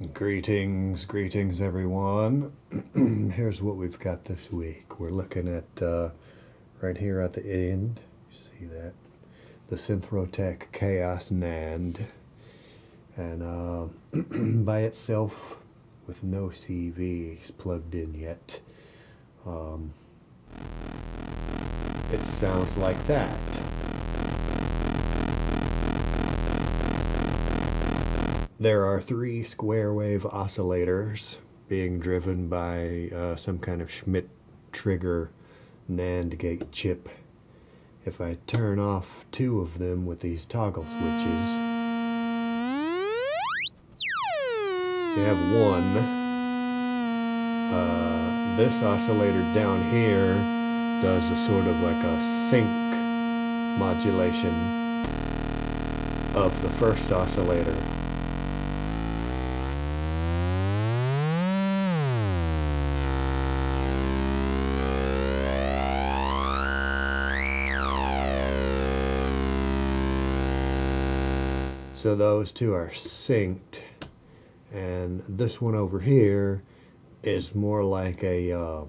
Greetings everyone. Here's what we've got this week. We're looking at right here at the end, you see that? The Synthrotek Chaos NAND. And by itself, with no CVs plugged in yet, it sounds like that. There are 3 square wave oscillators being driven by some kind of Schmidt trigger NAND gate chip. If I turn off 2 of them with these toggle switches, you have 1. This oscillator down here does a sort of like a sync modulation of the first oscillator. So those 2 are synced, and this one over here is more like an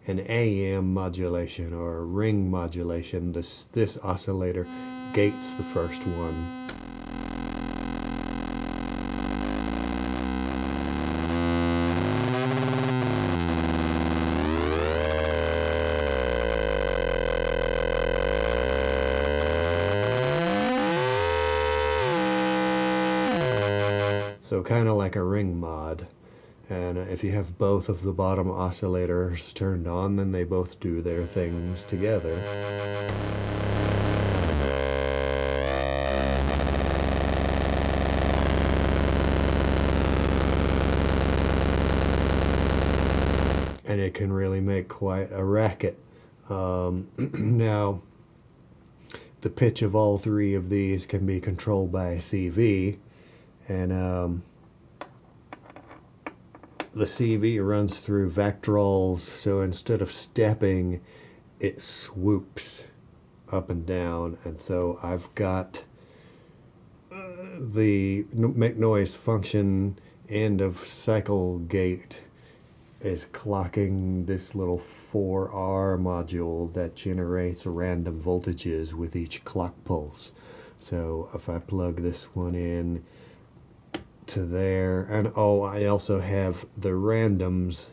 AM modulation or a ring modulation. This oscillator gates the first one. So kind of like a ring mod. And if you have both of the bottom oscillators turned on, then they both do their things together. And it can really make quite a racket. Now, the pitch of all 3 of these can be controlled by a CV. And the CV runs through vectorals, so instead of stepping, it swoops up and down. And so I've got the make noise function end of cycle gate is clocking this little 4R module that generates random voltages with each clock pulse. So if I plug this one in to there, and I also have the randoms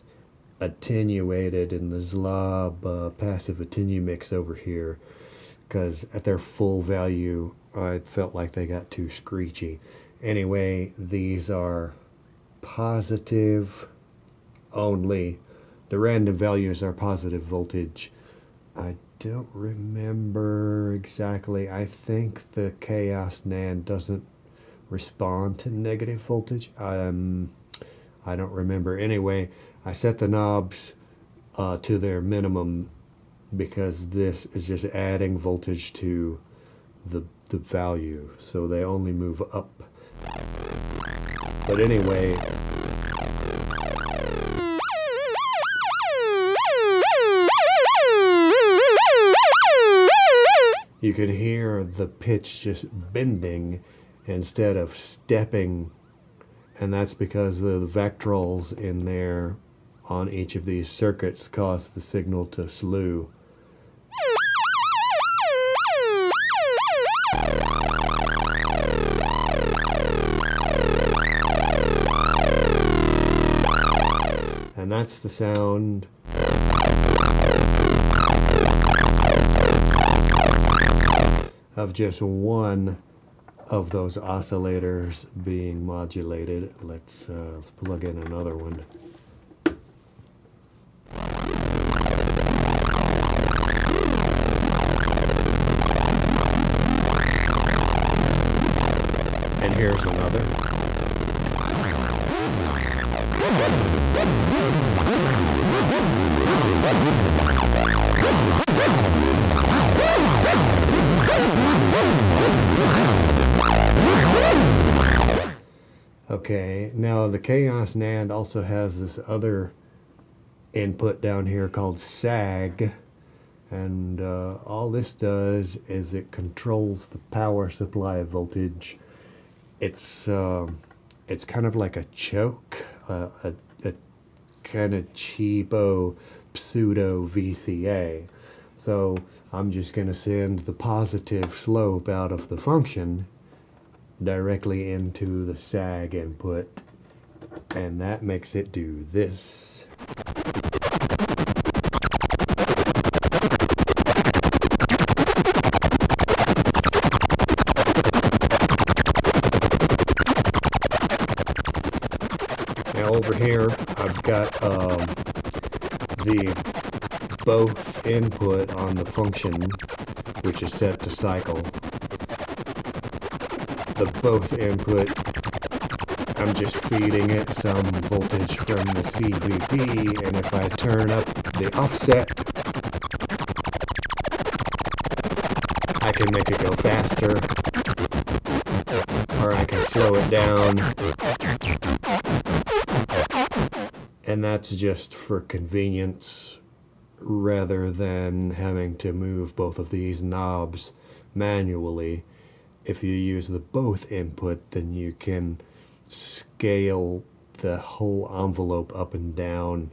attenuated in the Zlob passive attenumix over here, because at their full value I felt like they got too screechy. Anyway, these are positive only. The random values are positive voltage. I don't remember exactly. I think the Chaos NAND doesn't respond to negative voltage. I don't remember. Anyway, I set the knobs to their minimum because this is just adding voltage to the value, so they only move up. But anyway, you can hear the pitch just bending instead of stepping, and that's because the vectorals in there on each of these circuits cause the signal to slew. And that's the sound of just one of those oscillators being modulated. Let's plug in another one. And here's another. Okay, now the Chaos NAND also has this other input down here called SAG, and all this does is it controls the power supply voltage. It's it's kind of like a choke, a kind of cheapo pseudo VCA. So I'm just going to send the positive slope out of the function directly into the sag input, and that makes it do this. Now over here I've got the both input on the function, which is set to cycle. The both input, I'm just feeding it some voltage from the CVP, and if I turn up the offset, I can make it go faster, or I can slow it down. And that's just for convenience rather than having to move both of these knobs manually. If you use the both input, then you can scale the whole envelope up and down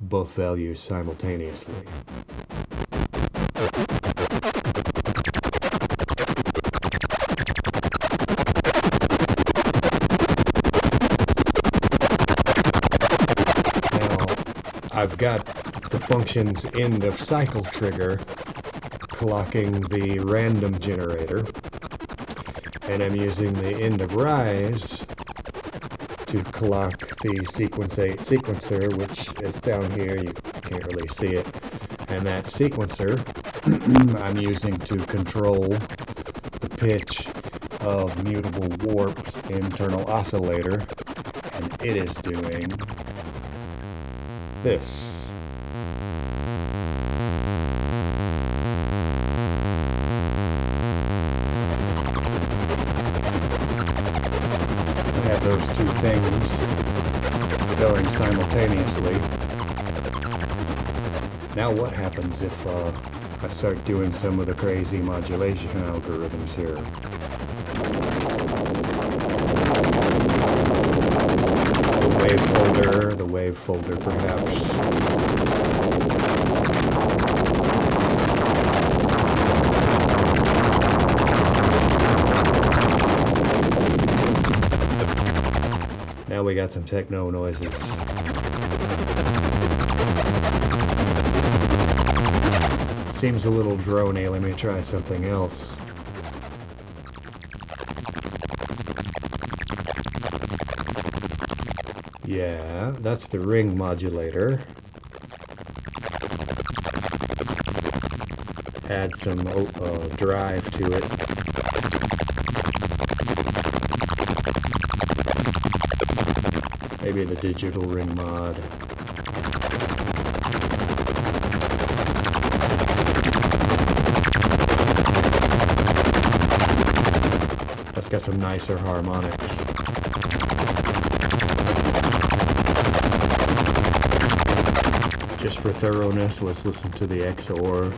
both values simultaneously. I've got the function's end of cycle trigger clocking the random generator, and I'm using the end of rise to clock the sequence 8 sequencer, which is down here. You can't really see it. And that sequencer I'm using to control the pitch of Mutable Warp's internal oscillator, and it is doing this. I have those two things going simultaneously. Now what happens if I start doing some of the crazy modulation algorithms here? The wave folder perhaps. Now we got some techno noises. Seems a little drony. Let me try something else. Yeah, that's the ring modulator. Add some drive to it. Maybe the digital ring mod. That's got some nicer harmonics. Just for thoroughness, let's listen to the XOR.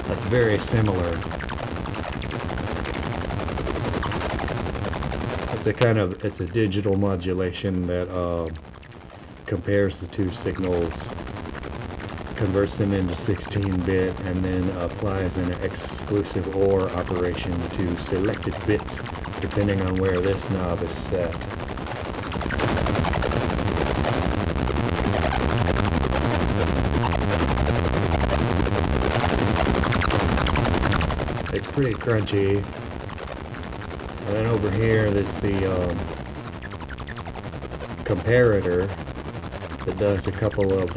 That's very similar. It's a digital modulation that compares the two signals, converts them into 16-bit, and then applies an exclusive OR operation to selected bits depending on where this knob is set. It's pretty crunchy. And then over here there's the comparator that does a couple of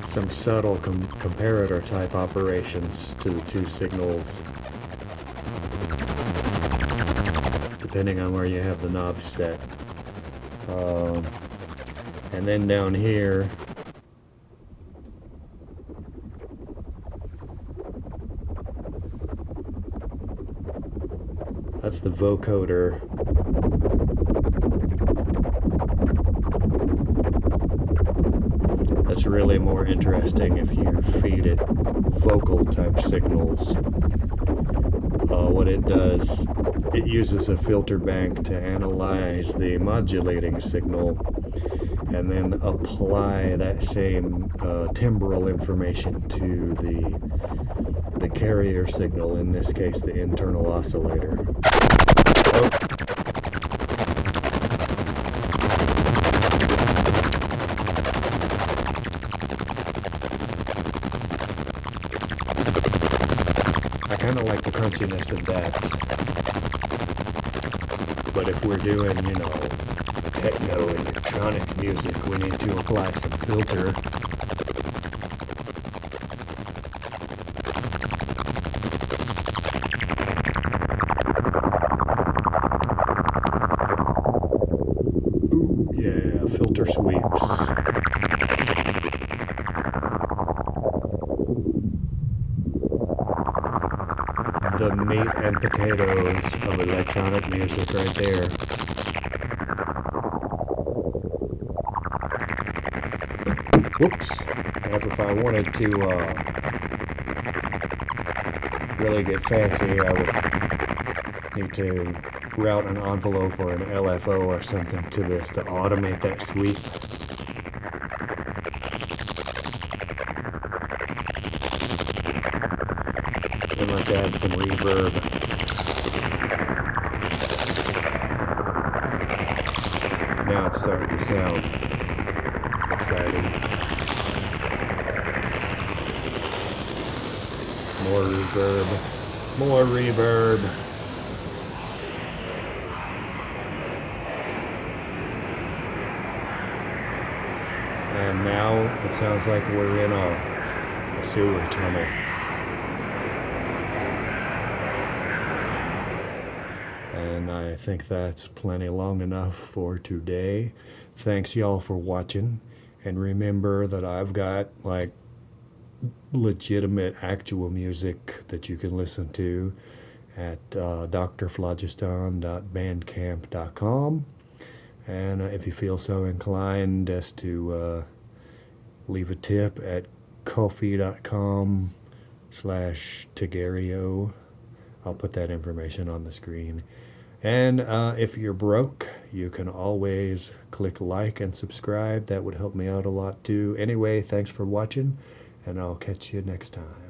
some subtle comparator type operations to the two signals, depending on where you have the knob set. And then down here, that's the vocoder. That's really more interesting if you feed it vocal type signals. What it does, it uses a filter bank to analyze the modulating signal and then apply that same timbral information to the carrier signal, in this case the internal oscillator. Oh. I kind of like the crunchiness of that. But if we're doing, techno electronic music, we need to apply some filter. Ooh, yeah, filter sweeps. The meat and potatoes of electronic music right there. Whoops. If I wanted to really get fancy, I would need to route an envelope or an LFO or something to this to automate that sweep. And let's add some reverb. Now it's starting to sound exciting. More reverb. More reverb. And now it sounds like we're in a sewer tunnel. And I think that's plenty long enough for today. Thanks y'all for watching. And remember that I've got like legitimate actual music that you can listen to at drphlogiston.bandcamp.com. And if you feel so inclined as to leave a tip at ko-fi.com/Tigerio. I'll put that information on the screen. And if you're broke, you can always click like and subscribe. That would help me out a lot too. Anyway, thanks for watching, and I'll catch you next time.